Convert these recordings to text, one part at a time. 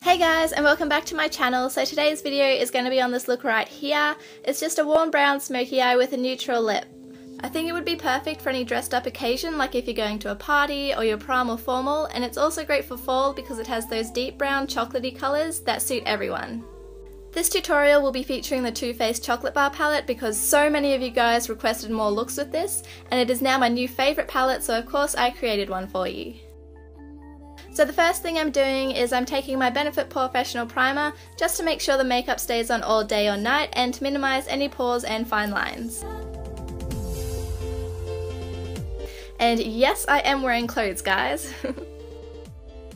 Hey guys, and welcome back to my channel. So today's video is going to be on this look right here. It's just a warm brown smoky eye with a neutral lip. I think it would be perfect for any dressed up occasion, like if you're going to a party or your prom or formal, and it's also great for fall because it has those deep brown chocolatey colours that suit everyone. This tutorial will be featuring the Too Faced Chocolate Bar palette because so many of you guys requested more looks with this, and it is now my new favourite palette, so of course I created one for you. So the first thing I'm doing is I'm taking my Benefit POREfessional primer just to make sure the makeup stays on all day or night and to minimise any pores and fine lines. And yes, I am wearing clothes, guys.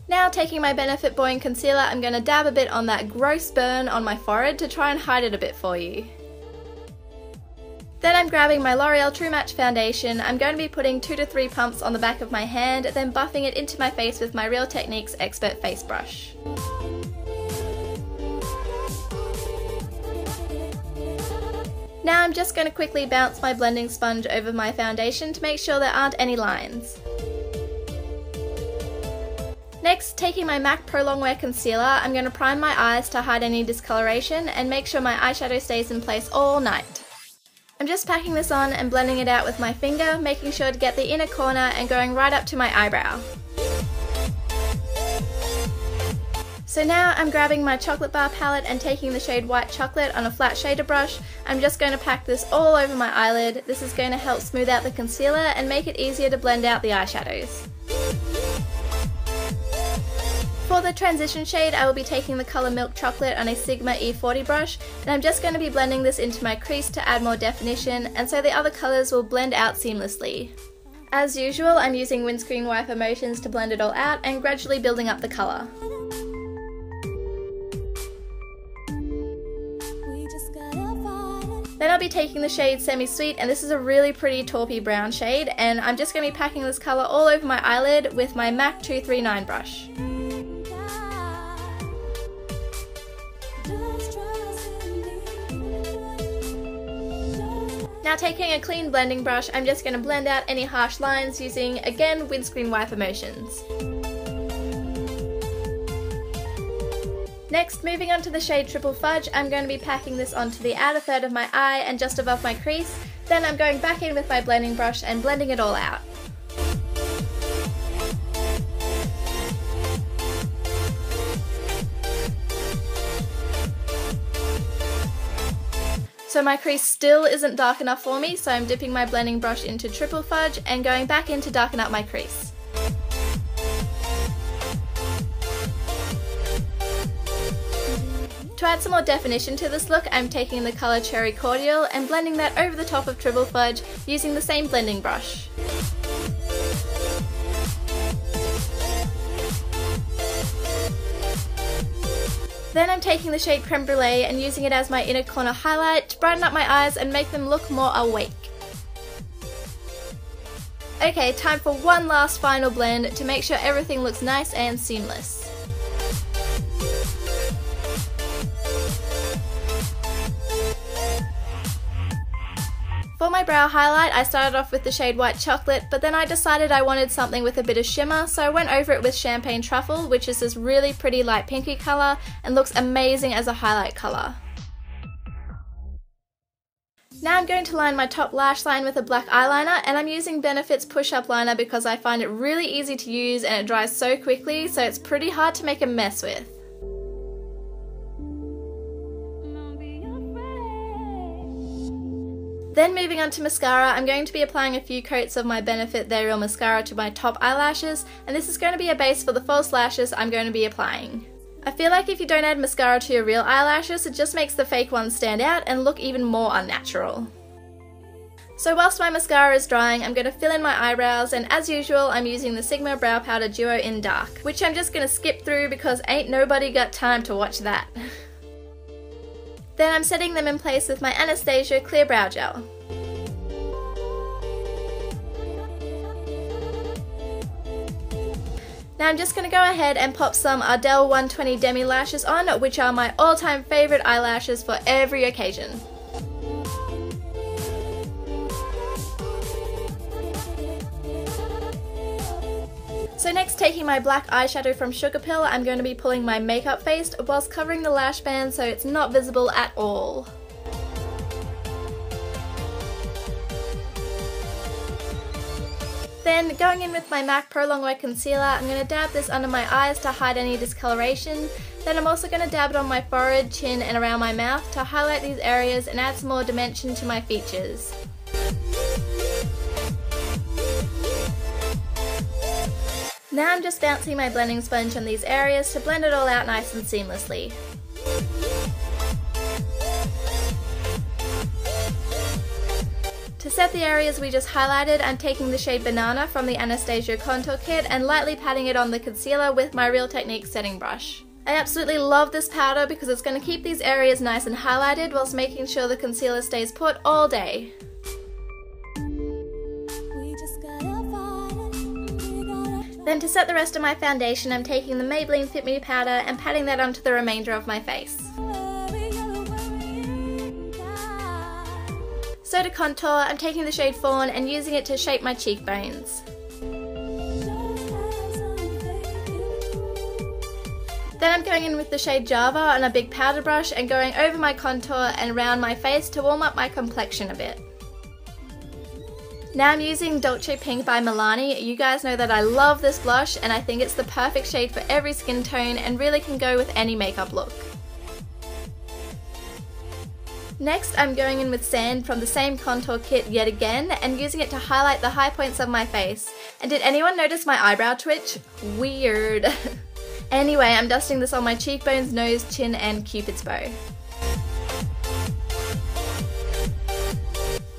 Now taking my Benefit Buoyant Concealer, I'm going to dab a bit on that gross burn on my forehead to try and hide it a bit for you. Then I'm grabbing my L'Oreal True Match foundation. I'm going to be putting 2 to 3 pumps on the back of my hand, then buffing it into my face with my Real Techniques Expert Face Brush. Now I'm just going to quickly bounce my blending sponge over my foundation to make sure there aren't any lines. Next, taking my MAC Pro Longwear Concealer, I'm going to prime my eyes to hide any discoloration and make sure my eyeshadow stays in place all night. I'm just packing this on and blending it out with my finger, making sure to get the inner corner and going right up to my eyebrow. So now I'm grabbing my Chocolate Bar palette and taking the shade White Chocolate on a flat shader brush. I'm just going to pack this all over my eyelid. This is going to help smooth out the concealer and make it easier to blend out the eyeshadows. For the transition shade, I will be taking the colour Milk Chocolate on a Sigma E40 brush, and I'm just going to be blending this into my crease to add more definition, and so the other colours will blend out seamlessly. As usual, I'm using windscreen wiper motions to blend it all out and gradually building up the colour. Then I'll be taking the shade Semi Sweet, and this is a really pretty taupey brown shade, and I'm just going to be packing this colour all over my eyelid with my MAC 239 brush. Now taking a clean blending brush, I'm just going to blend out any harsh lines using, again, windscreen wiper motions. Next, moving on to the shade Triple Fudge, I'm going to be packing this onto the outer third of my eye and just above my crease. Then I'm going back in with my blending brush and blending it all out. So my crease still isn't dark enough for me, so I'm dipping my blending brush into Triple Fudge and going back in to darken up my crease. To add some more definition to this look, I'm taking the colour Cherry Cordial and blending that over the top of Triple Fudge using the same blending brush. Then I'm taking the shade Creme Brulee and using it as my inner corner highlight to brighten up my eyes and make them look more awake. Okay, time for one last final blend to make sure everything looks nice and seamless. For my brow highlight, I started off with the shade White Chocolate, but then I decided I wanted something with a bit of shimmer, so I went over it with Champagne Truffle, which is this really pretty light pinky colour and looks amazing as a highlight colour. Now I'm going to line my top lash line with a black eyeliner, and I'm using Benefit's Push Up Liner because I find it really easy to use and it dries so quickly, so it's pretty hard to make a mess with. Then moving on to mascara, I'm going to be applying a few coats of my Benefit They're Real mascara to my top eyelashes, and this is going to be a base for the false lashes I'm going to be applying. I feel like if you don't add mascara to your real eyelashes, it just makes the fake ones stand out and look even more unnatural. So whilst my mascara is drying, I'm going to fill in my eyebrows, and as usual I'm using the Sigma Brow Powder Duo in Dark, which I'm just going to skip through because ain't nobody got time to watch that. Then I'm setting them in place with my Anastasia Clear Brow Gel. Now I'm just going to go ahead and pop some Ardell 120 Demi Lashes on, which are my all-time favourite eyelashes for every occasion. So next, taking my black eyeshadow from Sugarpill, I'm going to be pulling my makeup face whilst covering the lash band so it's not visible at all. Then going in with my MAC Pro Longwear Concealer, I'm going to dab this under my eyes to hide any discoloration. Then I'm also going to dab it on my forehead, chin and around my mouth to highlight these areas and add some more dimension to my features. Now I'm just bouncing my blending sponge on these areas to blend it all out nice and seamlessly. To set the areas we just highlighted, I'm taking the shade Banana from the Anastasia Contour Kit and lightly patting it on the concealer with my Real Techniques setting brush. I absolutely love this powder because it's going to keep these areas nice and highlighted whilst making sure the concealer stays put all day. Then to set the rest of my foundation, I'm taking the Maybelline Fit Me powder and patting that onto the remainder of my face. So to contour, I'm taking the shade Fawn and using it to shape my cheekbones. Then I'm going in with the shade Java on a big powder brush and going over my contour and around my face to warm up my complexion a bit. Now I'm using Dolce Pink by Milani. You guys know that I love this blush and I think it's the perfect shade for every skin tone and really can go with any makeup look. Next, I'm going in with Sand from the same contour kit yet again and using it to highlight the high points of my face. And did anyone notice my eyebrow twitch? Weird. Anyway, I'm dusting this on my cheekbones, nose, chin and Cupid's bow.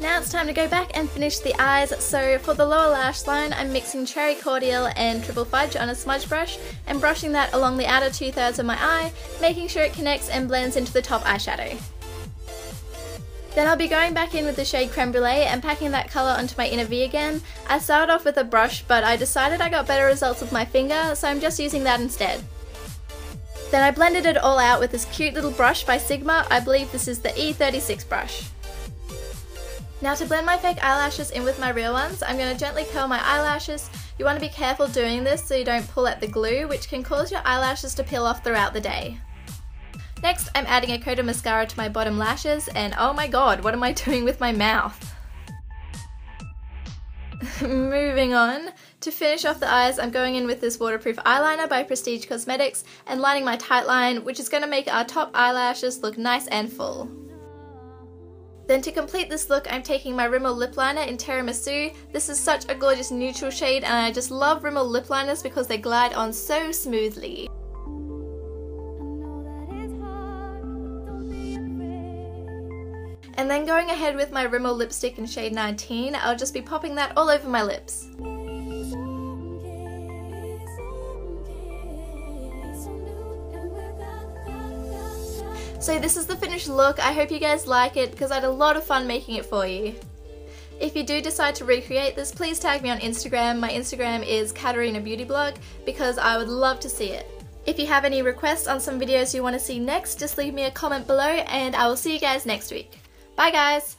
Now it's time to go back and finish the eyes. So for the lower lash line, I'm mixing Cherry Cordial and Triple Fudge on a smudge brush and brushing that along the outer 2/3 of my eye, making sure it connects and blends into the top eyeshadow. Then I'll be going back in with the shade Creme Brulee and packing that colour onto my inner V again. I started off with a brush, but I decided I got better results with my finger, so I'm just using that instead. Then I blended it all out with this cute little brush by Sigma. I believe this is the E36 brush. Now to blend my fake eyelashes in with my real ones, I'm going to gently curl my eyelashes. You want to be careful doing this so you don't pull at the glue, which can cause your eyelashes to peel off throughout the day. Next, I'm adding a coat of mascara to my bottom lashes, and oh my god, what am I doing with my mouth? Moving on, to finish off the eyes, I'm going in with this waterproof eyeliner by Prestige Cosmetics and lining my tight line, which is going to make our top eyelashes look nice and full. Then to complete this look, I'm taking my Rimmel lip liner in Tiramisu. This is such a gorgeous neutral shade and I just love Rimmel lip liners because they glide on so smoothly. And then going ahead with my Rimmel lipstick in shade 19, I'll just be popping that all over my lips. So this is the finished look. I hope you guys like it because I had a lot of fun making it for you. If you do decide to recreate this, please tag me on Instagram. My Instagram is Katarina Beauty Blog because I would love to see it. If you have any requests on some videos you want to see next, just leave me a comment below and I will see you guys next week. Bye guys!